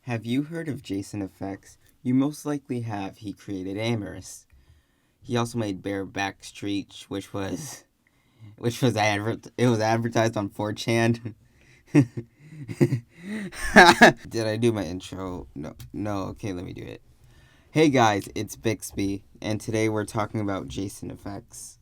Have you heard of Jasonafex? You most likely have. He created Amorous. He also made Bareback Street, it was advertised on 4chan. Did I do my intro? No. Okay, let me do it. Hey guys, it's Bixby, and today we're talking about Jasonafex.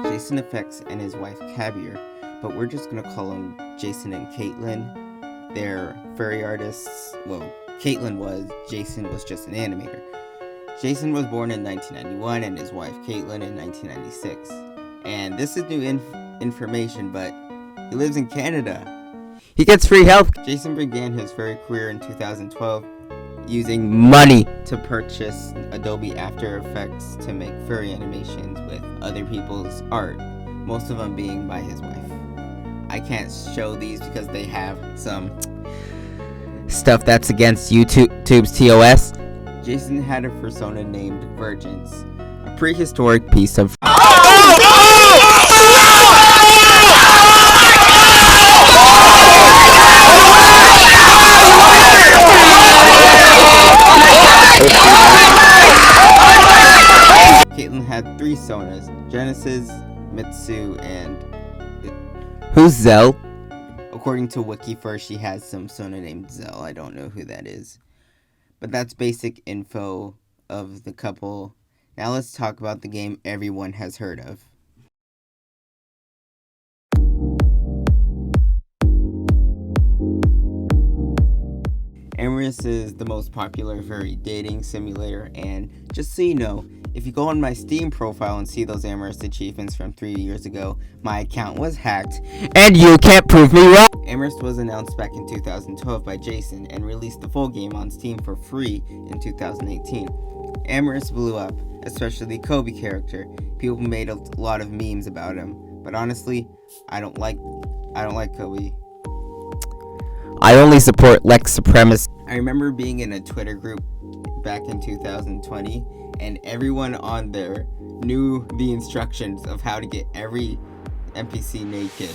Jasonafex and his wife Kabir, but we're just gonna call them Jason and Caitlin. They're furry artists. Well, Caitlin was. Jason was just an animator. Jason was born in 1991 and his wife Caitlin in 1996. And this is new information, but he lives in Canada. He gets free health. Jason began his furry career in 2012 using money to purchase Adobe After Effects to make furry animations with other people's art, most of them being by his wife. I can't show these because they have some stuff that's against YouTube's TOS. Jason had a persona named Virgins, a prehistoric piece of Caitlin had 3 sonas: Genesis, Mitsu, and who's Zell? According to Wiki first, she has some sona named Zell. I don't know who that is. But that's basic info of the couple. Now let's talk about the game everyone has heard of. Amorous is the most popular furry dating simulator, and just so you know, if you go on my Steam profile and see those Amorous achievements from 3 years ago, my account was hacked, and you can't prove me wrong! Amorous was announced back in 2012 by Jason and released the full game on Steam for free in 2018. Amorous blew up, especially the Kobe character. People made a lot of memes about him, but honestly, I don't like Kobe. I only support Lex Supremacy. I remember being in a Twitter group back in 2020, and everyone on there knew the instructions of how to get every NPC naked.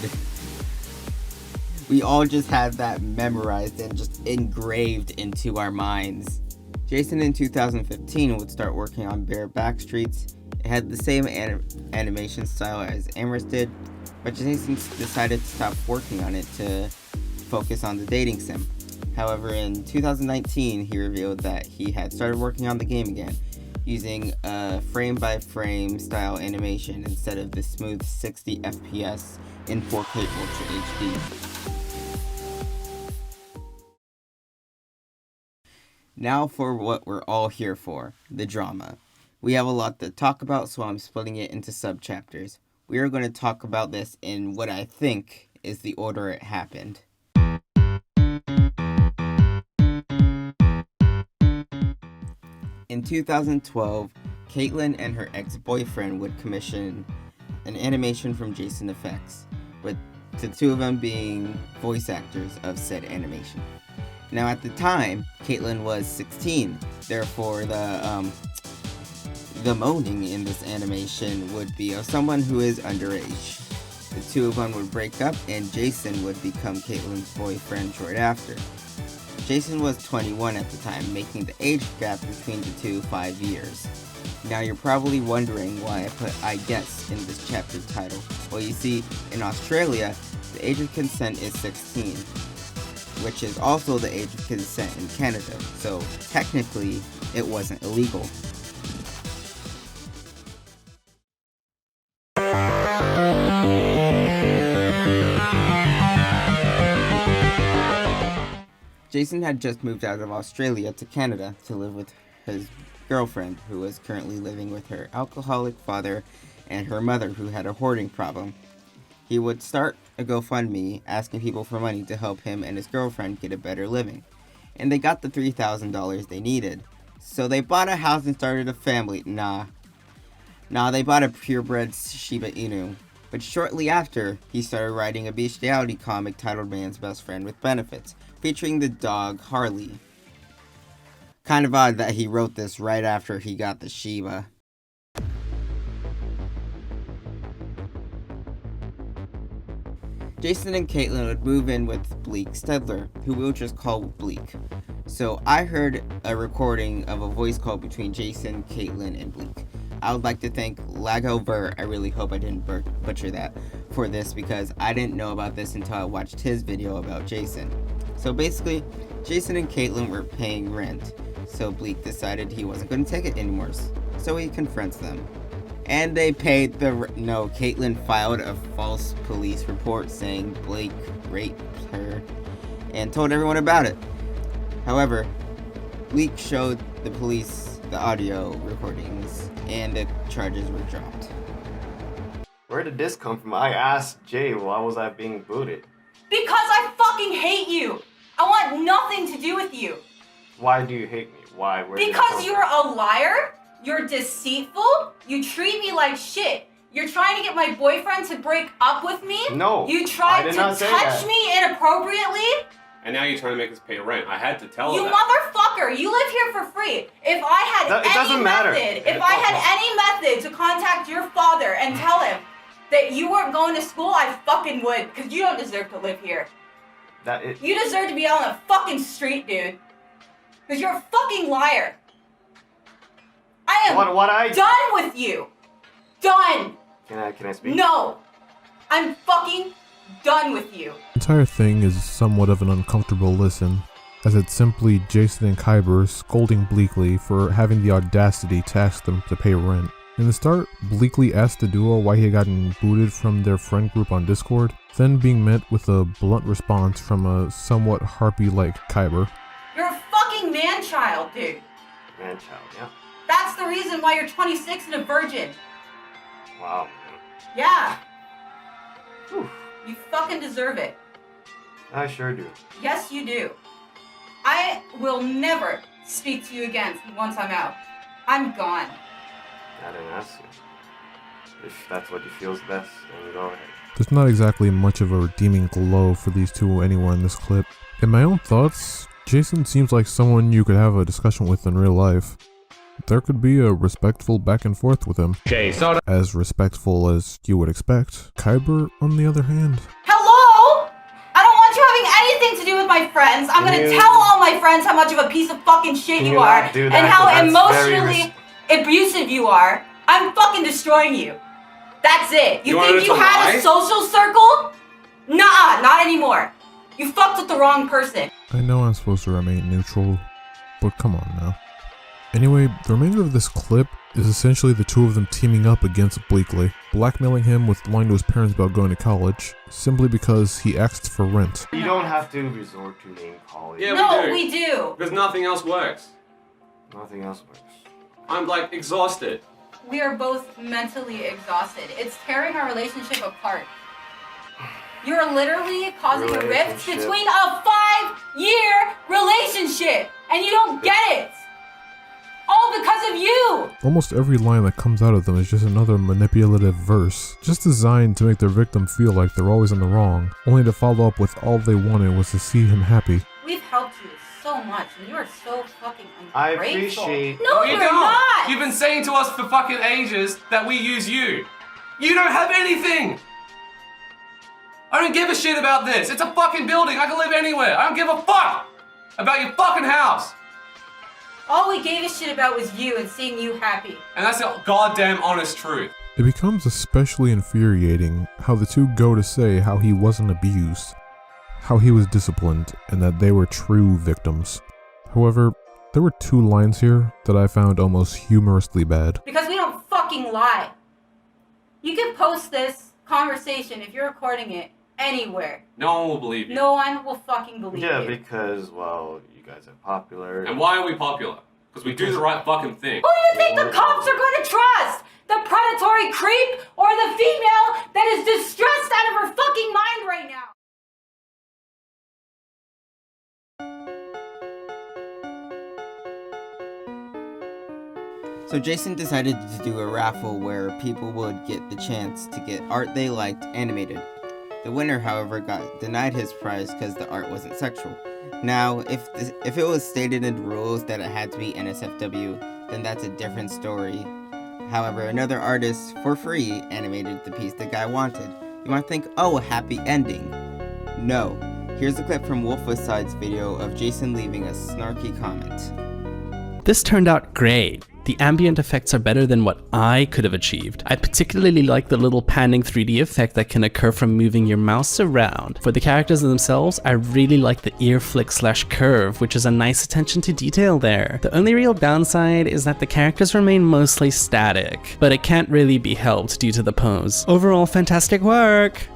We all just had that memorized and just engraved into our minds. Jason in 2015 would start working on Bareback Streets. It had the same animation style as Amorous did, but Jason decided to stop working on it to focus on the dating sim. However, in 2019, he revealed that he had started working on the game again, using a frame-by-frame style animation instead of the smooth 60 FPS in 4K Ultra HD. Now for what we're all here for, the drama. We have a lot to talk about, so I'm splitting it into sub-chapters. We are going to talk about this in what I think is the order it happened. In 2012, Caitlin and her ex-boyfriend would commission an animation from Jasonafex, with the two of them being voice actors of said animation. Now at the time, Caitlin was 16, therefore the moaning in this animation would be of someone who is underage. The two of them would break up and Jason would become Caitlin's boyfriend short after. Jason was 21 at the time, making the age gap between the two 5 years. Now you're probably wondering why I put I guess in this chapter title. Well, you see, in Australia, the age of consent is 16, which is also the age of consent in Canada, so technically it wasn't illegal. Jason had just moved out of Australia to Canada to live with his girlfriend, who was currently living with her alcoholic father and her mother, who had a hoarding problem. He would start a GoFundMe asking people for money to help him and his girlfriend get a better living. And they got the $3,000 they needed. So they bought a house and started a family. Nah, they bought a purebred Shiba Inu. But shortly after, he started writing a bestiality comic titled Man's Best Friend with Benefits, featuring the dog Harley. Kind of odd that he wrote this right after he got the Shiba. Jason and Caitlin would move in with Bleak Stedler, who we'll just call Bleak. So I heard a recording of a voice call between Jason, Caitlin, and Bleak. I would like to thank Lagover, I really hope I didn't butcher that, for this because I didn't know about this until I watched his video about Jason. So basically, Jason and Caitlin were paying rent, so Bleak decided he wasn't going to take it anymore, so he confronts them. And they paid Caitlin filed a false police report saying Blake raped her and told everyone about it. However, Bleak showed the police the audio recordings and the charges were dropped. Where did this come from? I asked Jay why was I being booted. Because I fucking hate you! I want nothing to do with you! Why do you hate me? Why? Because you're a liar, you're deceitful, you treat me like shit. You're trying to get my boyfriend to break up with me? No, you tried to touch that. me inappropriately? And now you're trying to make us pay rent. I had to tell her you that. Motherfucker, you live here for free. If I had any method to contact your father and tell him that you weren't going to school, I fucking would, because you don't deserve to live here. You deserve to be out on the fucking street, dude. Because you're a fucking liar. I am done with you. Done. Can I speak? No. I'm fucking done with you. The entire thing is somewhat of an uncomfortable listen, as it's simply Jason and Kyber scolding Bleakly for having the audacity to ask them to pay rent. In the start, Bleakly asked the duo why he had gotten booted from their friend group on Discord, then being met with a blunt response from a somewhat harpy-like Kyber. You're a fucking man-child, dude. Man-child, yeah. That's the reason why you're 26 and a virgin. Wow. Yeah. Whew. You fucking deserve it. I sure do. Yes, you do. I will never speak to you again once I'm out. I'm gone. I didn't ask you. If that's what you feels best, then go ahead. There's not exactly much of a redeeming glow for these two anywhere in this clip. In my own thoughts, Jason seems like someone you could have a discussion with in real life. There could be a respectful back and forth with him. As respectful as you would expect. Kyber, on the other hand. Hello? I don't want you having anything to do with my friends. I'm gonna tell all my friends how much of a piece of fucking shit you are. And how emotionally abusive you are. I'm fucking destroying you. That's it. You think you had a social circle? Nah, not anymore. You fucked with the wrong person. I know I'm supposed to remain neutral, but come on now. Anyway, the remainder of this clip is essentially the two of them teaming up against Bleakly, blackmailing him with lying to his parents about going to college, simply because he asked for rent. You don't have to resort to name calling. Yeah, no, we do. Because nothing else works. Nothing else works. I'm like exhausted. We are both mentally exhausted. It's tearing our relationship apart. You're literally causing a rift between a 5-year relationship, and you don't get it. All because of you! Almost every line that comes out of them is just another manipulative verse, just designed to make their victim feel like they're always in the wrong, only to follow up with all they wanted was to see him happy. We've helped you so much, and you are so fucking ungrateful. I appreciate... No, you're not! You've been saying to us for fucking ages that we use you. You don't have anything! I don't give a shit about this. It's a fucking building. I can live anywhere. I don't give a fuck about your fucking house. All we gave a shit about was you and seeing you happy. And that's the goddamn honest truth. It becomes especially infuriating how the two go to say how he wasn't abused, how he was disciplined, and that they were true victims. However, there were two lines here that I found almost humorously bad. Because we don't fucking lie. You can post this conversation, if you're recording it, anywhere. No one will believe you. No one will fucking believe you. Yeah, because, well, you guys are popular. And why are we popular? Because we do the right fucking thing. Who do you think the cops are going to trust? The predatory creep or the female that is distressed out of her fucking mind right now? So Jason decided to do a raffle where people would get the chance to get art they liked animated. The winner, however, got denied his prize because the art wasn't sexual. Now, if it was stated in the rules that it had to be NSFW, then that's a different story. However, another artist, for free, animated the piece the guy wanted. You might think, oh, a happy ending. No. Here's a clip from Wolfwithside's video of Jason leaving a snarky comment. This turned out great. The ambient effects are better than what I could have achieved. I particularly like the little panning 3D effect that can occur from moving your mouse around. For the characters themselves, I really like the ear flick / curve, which is a nice attention to detail there. The only real downside is that the characters remain mostly static, but it can't really be helped due to the pose. Overall, fantastic work!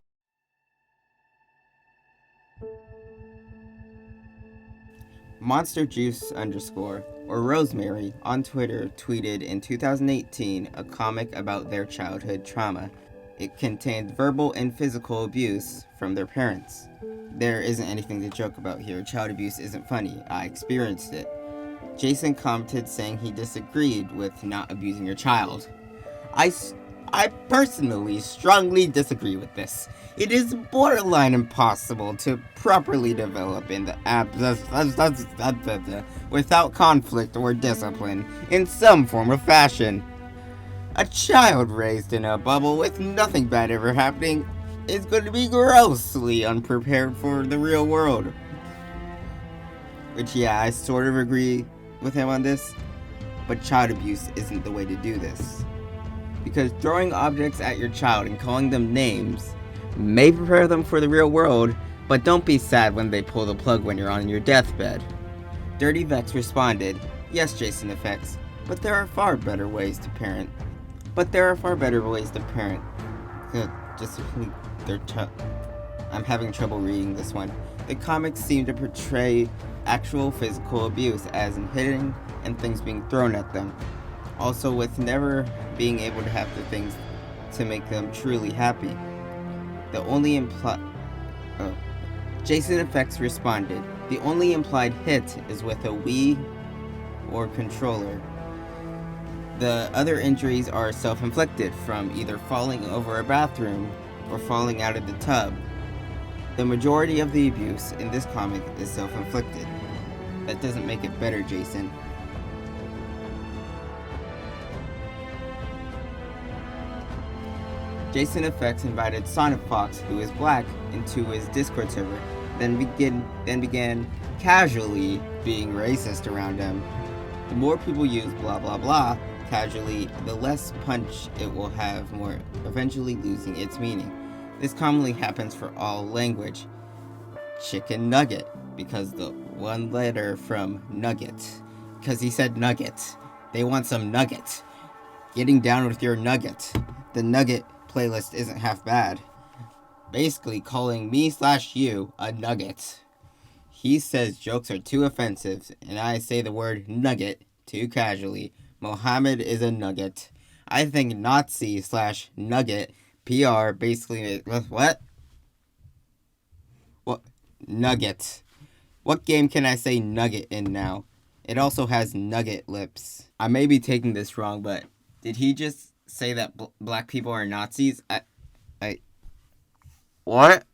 Monster Juice _ or Rosemary on Twitter tweeted in 2018 a comic about their childhood trauma. It contained verbal and physical abuse from their parents. There isn't anything to joke about here. Child abuse isn't funny. I experienced it. Jason commented saying he disagreed with not abusing your child. I personally strongly disagree with this. It is borderline impossible to properly develop in the without conflict or discipline in some form or fashion. A child raised in a bubble with nothing bad ever happening is going to be grossly unprepared for the real world. Which, yeah, I sort of agree with him on this, but child abuse isn't the way to do this. Because throwing objects at your child and calling them names may prepare them for the real world, but don't be sad when they pull the plug when you're on your deathbed. Dirty Vex responded, yes, Jasonafex, but there are far better ways to parent. I'm having trouble reading this one. The comics seem to portray actual physical abuse, as in hitting and things being thrown at them. Also, with never being able to have the things to make them truly happy. Jasonafex responded, the only implied hit is with a Wii or controller. The other injuries are self-inflicted from either falling over a bathroom or falling out of the tub. The majority of the abuse in this comic is self-inflicted. That doesn't make it better, Jason. Jasonafex invited Sonic Fox, who is black, into his Discord server, then began casually being racist around him. The more people use blah blah blah casually, the less punch it will have, more eventually losing its meaning. This commonly happens for all language. Chicken nugget, because the one letter from nugget. Because he said nugget. They want some nugget. Getting down with your nugget. The nugget playlist isn't half bad. Basically calling me / you a nugget. He says jokes are too offensive, and I say the word nugget too casually. Mohammed is a nugget. I think Nazi / nugget PR basically what? What? Nugget. What game can I say nugget in now? It also has nugget lips. I may be taking this wrong, but did he just say that black people are Nazis? What?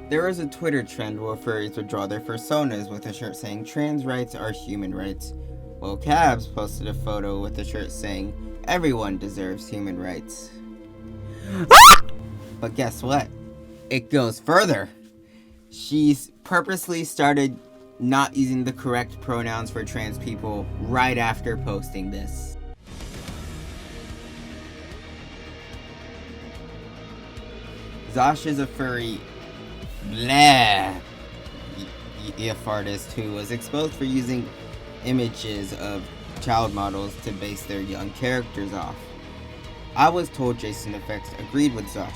There was a Twitter trend where furries would draw their personas with a shirt saying trans rights are human rights. Well, Kabs posted a photo with a shirt saying everyone deserves human rights. But guess what? It goes further. She's purposely started not using the correct pronouns for trans people right after posting this. Zosh is a furry EF artist who was exposed for using images of child models to base their young characters off. I was told Jasonafex agreed with Zosh.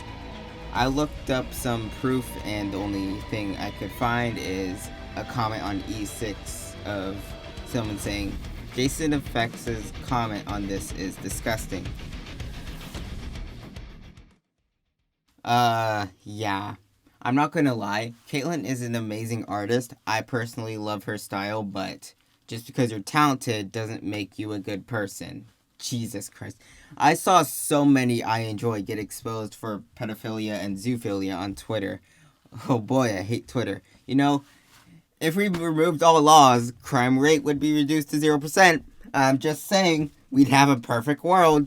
I looked up some proof, and the only thing I could find is a comment on E6 of someone saying, Jasonafex's comment on this is disgusting. Yeah. I'm not gonna lie, Caitlyn is an amazing artist. I personally love her style, but just because you're talented doesn't make you a good person. Jesus Christ. I saw so many I enjoy get exposed for pedophilia and zoophilia on Twitter. Oh boy, I hate Twitter. You know, if we removed all laws, crime rate would be reduced to 0%. I'm just saying. we'd have a perfect world.